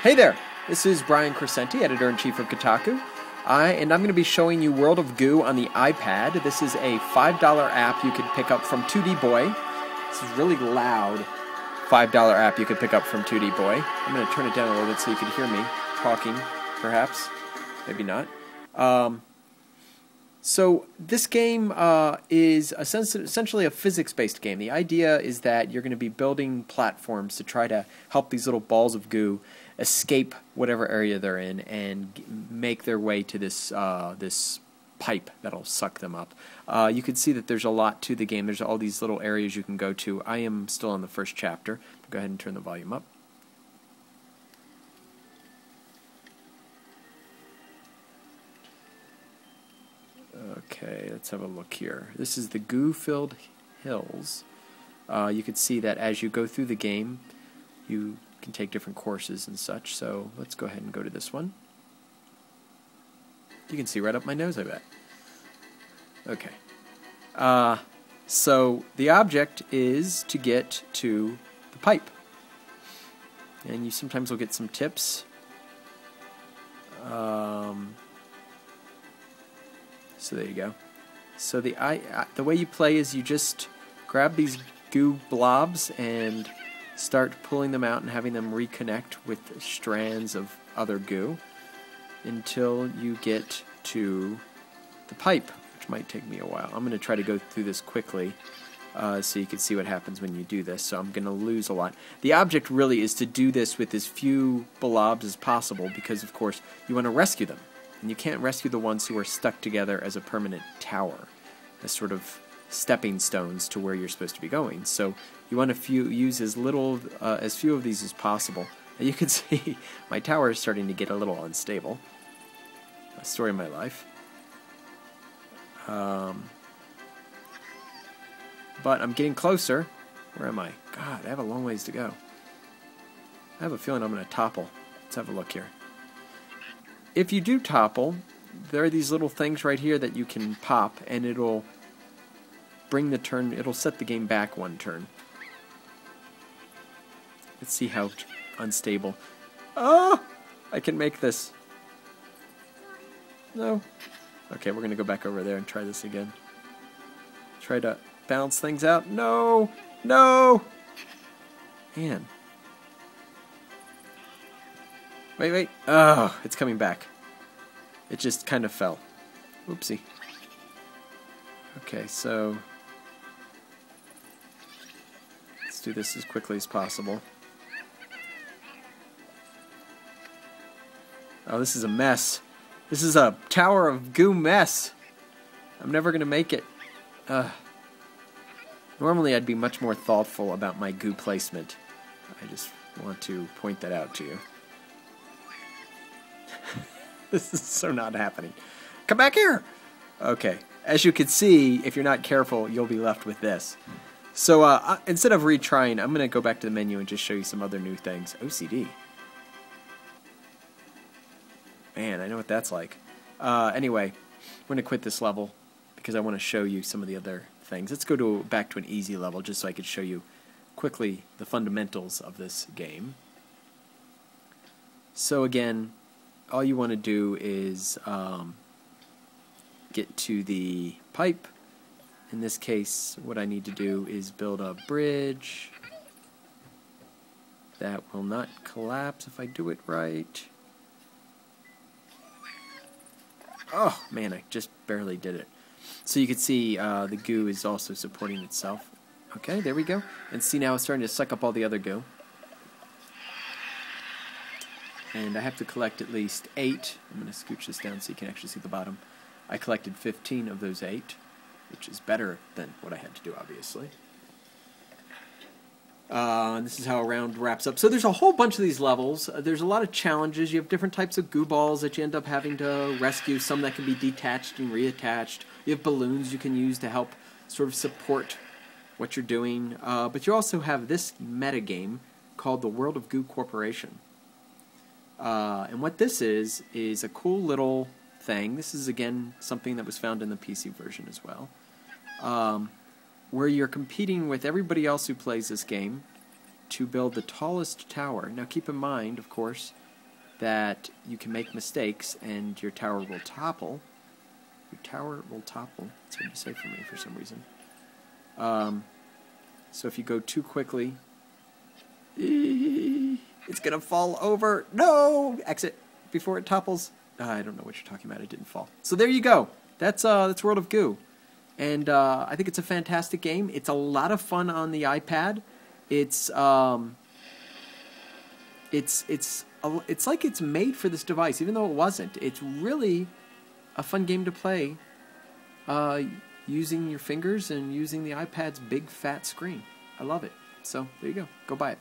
Hey there, this is Brian Crescenti, Editor-in-Chief of Kotaku, and I'm going to be showing you World of Goo on the iPad. This is a $5 app you could pick up from 2D Boy. This is really loud $5 app you could pick up from 2D Boy. I'm going to turn it down a little bit so you can hear me talking, perhaps. Maybe not. So this game is essentially a physics-based game. The idea is that you're going to be building platforms to try to help these little balls of goo escape whatever area they're in and make their way to this this pipe that'll suck them up. You can see that there's a lot to the game. There's all these little areas you can go to. I am still on the first chapter. Go ahead and turn the volume up. Okay, let's have a look here. This is the goo-filled hills. You can see that as you go through the game, you can take different courses and such. So let's go ahead and go to this one. You can see right up my nose, I bet. Okay. So the object is to get to the pipe. And you sometimes will get some tips. So there you go. So the way you play is you just grab these goo blobs and start pulling them out and having them reconnect with strands of other goo until you get to the pipe, which might take me a while. I'm going to try to go through this quickly so you can see what happens when you do this. So I'm going to lose a lot. The object really is to do this with as few blobs as possible because, of course, you want to rescue them. And you can't rescue the ones who are stuck together as a permanent tower, as sort of stepping stones to where you're supposed to be going. So you want to use as few of these as possible. And you can see my tower is starting to get a little unstable. A story of my life. But I'm getting closer. Where am I? God, I have a long ways to go. I have a feeling I'm going to topple. Let's have a look here. If you do topple, there are these little things right here that you can pop, and it'll bring the turn, it'll set the game back one turn. Let's see how unstable. Oh! I can make this. No. Okay, we're going to go back over there and try this again. Try to balance things out. No! No! Man. Wait. Oh, it's coming back. It just kind of fell. Oopsie. Okay, so let's do this as quickly as possible. Oh, this is a mess. This is a tower of goo mess. I'm never going to make it. Normally I'd be much more thoughtful about my goo placement. I just want to point that out to you. This is so not happening. Come back here! Okay. As you can see, if you're not careful, you'll be left with this. So instead of retrying, I'm going to go back to the menu and just show you some other new things. OCD. Man, I know what that's like. Anyway, we're going to quit this level because I want to show you some of the other things. Let's go back to an easy level just so I could show you quickly the fundamentals of this game. So again, all you want to do is get to the pipe. In this case, what I need to do is build a bridge that will not collapse if I do it right. Oh, man, I just barely did it. So you can see the goo is also supporting itself. Okay, there we go. And see now it's starting to suck up all the other goo. And I have to collect at least 8. I'm going to scooch this down so you can actually see the bottom. I collected 15 of those 8, which is better than what I had to do, obviously. And this is how a round wraps up. So there's a whole bunch of these levels. There's a lot of challenges. You have different types of goo balls that you end up having to rescue. Some that can be detached and reattached. You have balloons you can use to help sort of support what you're doing. But you also have this metagame called the World of Goo Corporation. And what this is a cool little thing. This is, again, something that was found in the PC version as well. Where you're competing with everybody else who plays this game to build the tallest tower. Now keep in mind, of course, that you can make mistakes and your tower will topple. Your tower will topple. That's what you say for me for some reason. So if you go too quickly, it's going to fall over. No! Exit before it topples. I don't know what you're talking about. It didn't fall. So there you go. That's World of Goo. And I think it's a fantastic game. It's a lot of fun on the iPad. It's like it's made for this device, even though it wasn't. It's really a fun game to play using your fingers and using the iPad's big fat screen. I love it. So there you go. Go buy it.